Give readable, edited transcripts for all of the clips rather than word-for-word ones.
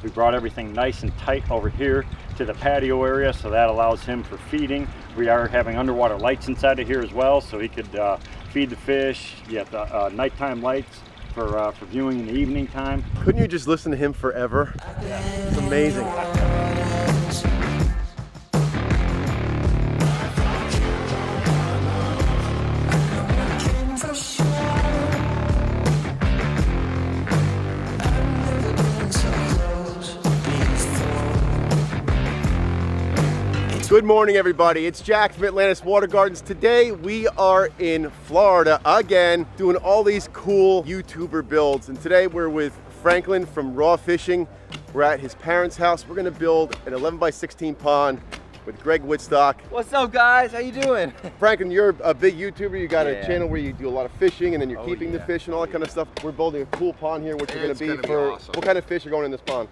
We brought everything nice and tight over here to the patio area, so that allows him for feeding. We are having underwater lights inside of here as well, so he could feed the fish. You have the nighttime lights for viewing in the evening time. Couldn't you just listen to him forever? Yeah. It's amazing. Good morning, everybody. It's Jack from Atlantis Water Gardens. Today we are in Florida again, doing all these cool YouTuber builds. And today we're with Franklin from RAWW Fishing. We're at his parents' house. We're gonna build an 11 by 16 pond with Greg Wittstock. What's up, guys? How you doing? Franklin, you're a big YouTuber. You got a channel where you do a lot of fishing and then you're keeping the fish and all that kind of stuff. We're building a cool pond here, which are gonna be for awesome. What kind of fish are going in this pond?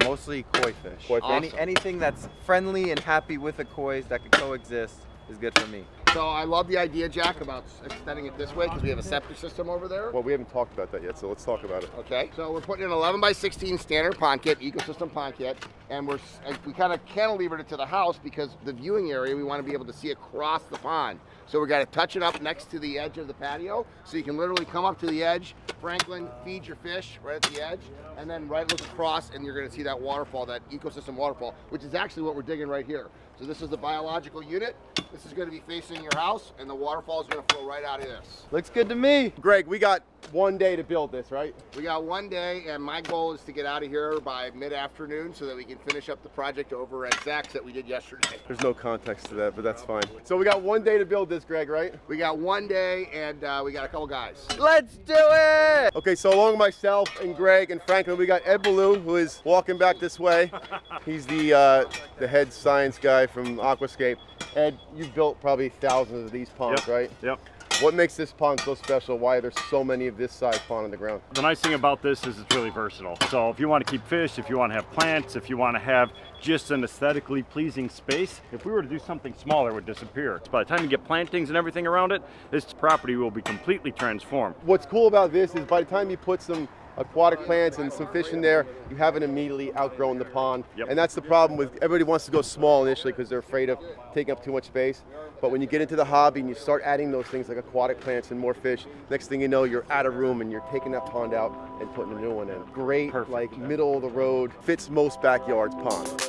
Mostly koi fish. Koi fish. Awesome. Anything that's friendly and happy with the kois that could coexist is good for me. So I love the idea, Jack, about extending it this way because we have a septic system over there. Well, we haven't talked about that yet, so let's talk about it. Okay. So we're putting an 11 by 16 standard pond kit, ecosystem pond kit, and we kind of cantilevered it to the house because the viewing area, we want to be able to see across the pond. So we got to touch it up next to the edge of the patio, so you can literally come up to the edge, Franklin, feed your fish right at the edge, and then look across, and you're going to see that waterfall, that ecosystem waterfall, which is actually what we're digging right here. So this is the biological unit. This is going to be facing your house, and the waterfall is going to flow right out of this. Looks good to me. Greg, we got one day to build this, right? We got one day, and my goal is to get out of here by mid-afternoon so that we can finish up the project over at Zach's that we did yesterday. There's no context to that, but that's fine. So we got one day to build this, Greg, right? We got one day, and we got a couple guys. Let's do it! Okay, so along with myself and Greg and Franklin, we got Ed Beaulieu, who is walking back this way. He's the head science guy from Aquascape. Ed, you've built probably thousands of these ponds, right? Yep. What makes this pond so special? Why are there so many of this size pond on the ground? The nice thing about this is it's really versatile. So if you want to keep fish, if you want to have plants, if you want to have just an aesthetically pleasing space, if we were to do something smaller, it would disappear. By the time you get plantings and everything around it, this property will be completely transformed. What's cool about this is by the time you put some aquatic plants and some fish in there, you haven't immediately outgrown the pond. Yep. And that's the problem with everybody wants to go small initially because they're afraid of taking up too much space. But when you get into the hobby and you start adding those things like aquatic plants and more fish, next thing you know, you're out of room and you're taking that pond out and putting a new one in. Great, perfect, like middle of the road, fits most backyards pond.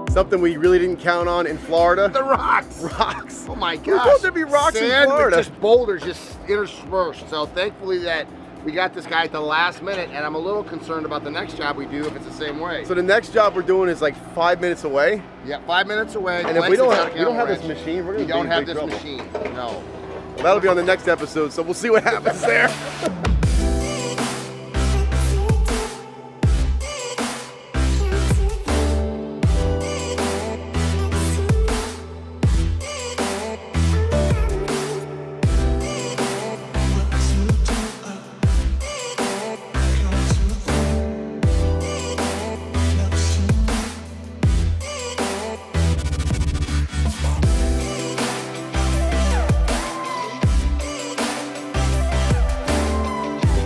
Something we really didn't count on in Florida. The rocks. Rocks. Oh my gosh. We're supposed to be rocks in Florida. Just boulders just interspersed. So thankfully that we got this guy at the last minute, and I'm a little concerned about the next job we do if it's the same way. So the next job we're doing is like 5 minutes away? Yeah, 5 minutes away. And if we don't have this machine, we're gonna be in big trouble. Machine, no. Well, that'll be on the next episode, so we'll see what happens there.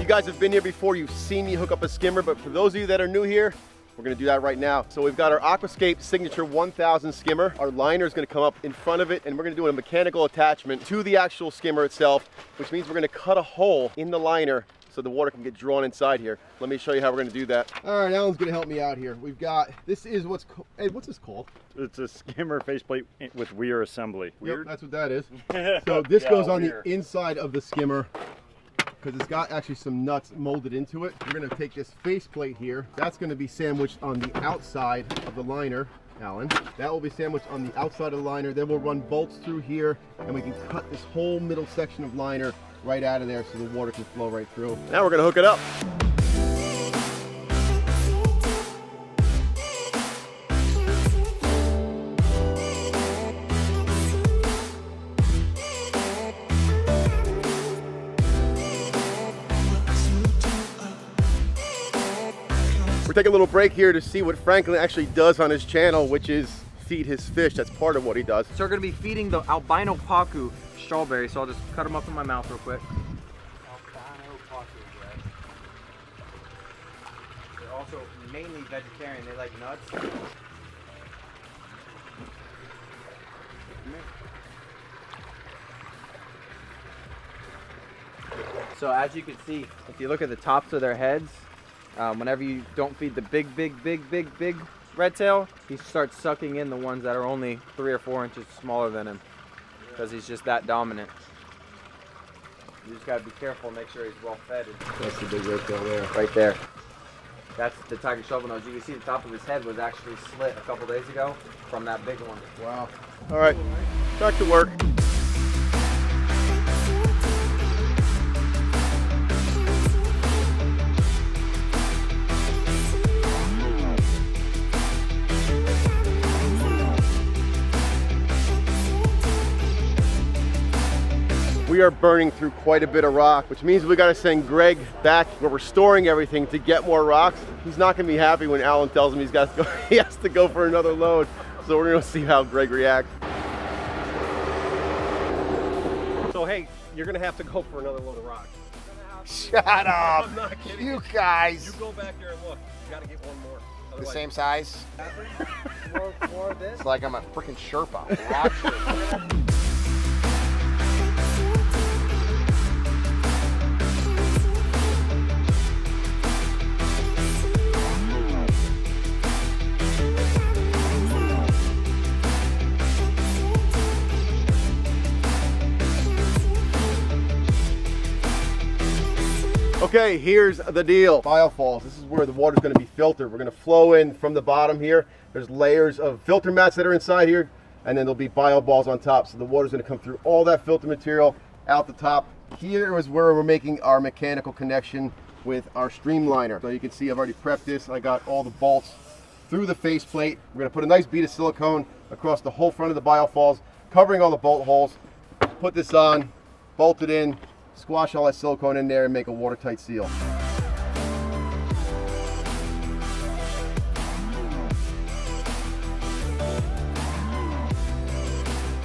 You guys have been here before, you've seen me hook up a skimmer, but for those of you that are new here, we're gonna do that right now. So we've got our Aquascape Signature 1000 skimmer. Our liner is gonna come up in front of it, and we're gonna do a mechanical attachment to the actual skimmer itself, which means we're gonna cut a hole in the liner so the water can get drawn inside here. Let me show you how we're gonna do that. All right, Alan's gonna help me out here. We've got, this is what's this called? It's a skimmer faceplate with weir assembly. Yep, that's what that is. So this goes on the inside of the skimmer. because it's got actually some nuts molded into it. We're gonna take this faceplate here. That's gonna be sandwiched on the outside of the liner, Alan. That will be sandwiched on the outside of the liner. Then we'll run bolts through here, and we can cut this whole middle section of liner right out of there so the water can flow right through. Now we're gonna hook it up. We're taking a little break here to see what Franklin actually does on his channel, which is feed his fish. That's part of what he does. So we're gonna be feeding the albino pacu strawberries, so I'll just cut them up in my mouth real quick. Albino pacu, guys. They're also mainly vegetarian. They like nuts. So as you can see, if you look at the tops of their heads, whenever you don't feed the big red tail, he starts sucking in the ones that are only 3 or 4 inches smaller than him, because he's just that dominant. You just gotta be careful, make sure he's well fed. That's the big red tail there. Right there. That's the tiger shovel nose. You can see the top of his head was actually slit a couple days ago from that big one. Wow. All right, back to work. We are burning through quite a bit of rock, which means we got to send Greg back where we're storing everything to get more rocks. He's not going to be happy when Alan tells him he has to go for another load. So we're going to see how Greg reacts. So hey, you're going to have to go for another load of rocks. Shut up. I'm not kidding. You guys. You go back there and look. You got to get one more. The Otherwise, same size? More of this? It's like I'm a freaking Sherpa. Watch it. Okay, here's the deal. Biofalls, this is where the water's gonna be filtered. We're gonna flow in from the bottom here. There's layers of filter mats that are inside here, and then there'll be bio balls on top. So the water's gonna come through all that filter material out the top. Here is where we're making our mechanical connection with our streamliner. So you can see I've already prepped this. I got all the bolts through the faceplate. We're gonna put a nice bead of silicone across the whole front of the biofalls, covering all the bolt holes. Put this on, bolt it in, squash all that silicone in there and make a watertight seal.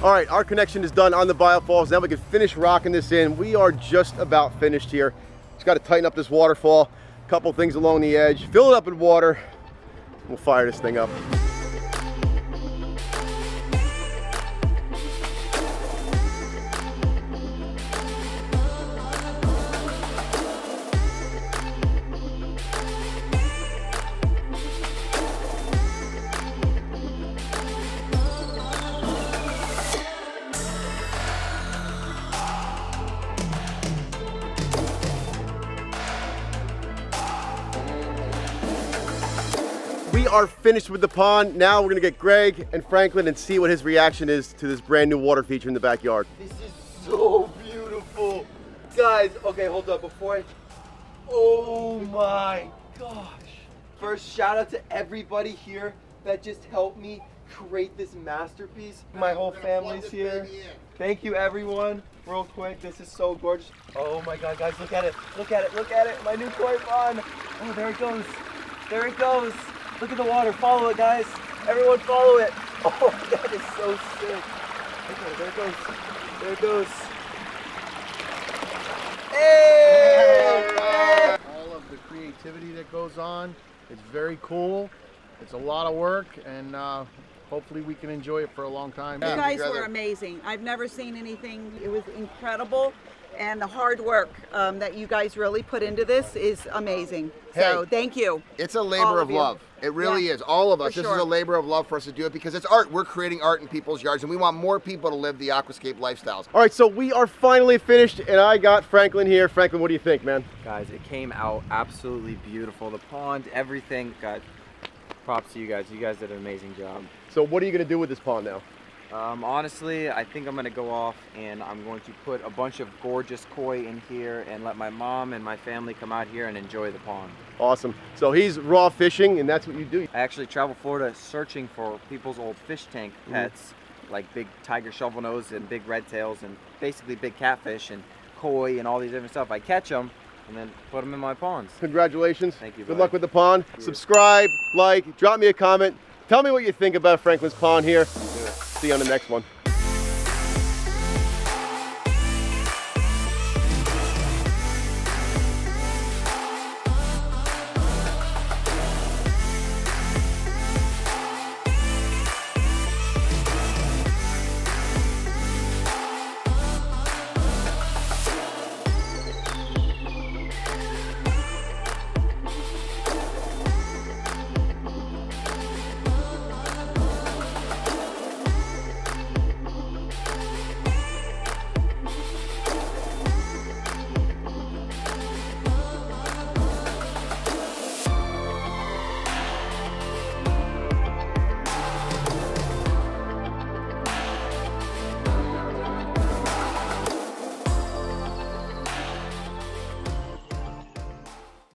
All right, our connection is done on the biofalls. Now we can finish rocking this in. We are just about finished here. Just got to tighten up this waterfall, a couple things along the edge, fill it up with water. We'll fire this thing up. We are finished with the pond. Now we're gonna get Greg and Franklin and see what his reaction is to this brand new water feature in the backyard. This is so beautiful. Guys, okay, hold up before I... Oh my gosh. First, shout out to everybody here that just helped me create this masterpiece. My whole family's here. Thank you, everyone. Real quick, this is so gorgeous. Oh my God, guys, look at it. Look at it, look at it. My new koi pond. Oh, there it goes. There it goes. Look at the water. Follow it, guys. Everyone follow it. Oh, that is so sick. Okay, there it goes. There it goes. Hey! All of the creativity that goes on. It's very cool. It's a lot of work, and hopefully we can enjoy it for a long time. You guys were amazing. I've never seen anything. It was incredible. and the hard work that you guys really put into this is amazing. So Hey, thank you. It's a labor of love. It really is. All of us. This is a labor of love for us to do it because it's art. We're creating art in people's yards, and we want more people to live the aquascape lifestyles. All right, so we are finally finished, and I got Franklin here. Franklin, what do you think, man? Guys, it came out absolutely beautiful. The pond, everything. God, props to you guys. You guys did an amazing job. So what are you going to do with this pond now? Honestly, I think I'm going to go off and I'm going to put a bunch of gorgeous koi in here and let my mom and my family come out here and enjoy the pond. Awesome. So he's raw fishing, and that's what you do. I actually travel Florida searching for people's old fish tank pets, like big tiger shovel nose and big red tails and basically big catfish and koi and all these different stuff. I catch them and then put them in my ponds. Congratulations. Thank you. Good luck with the pond. Subscribe, like, drop me a comment. Tell me what you think about Franklin's pond here. See you on the next one.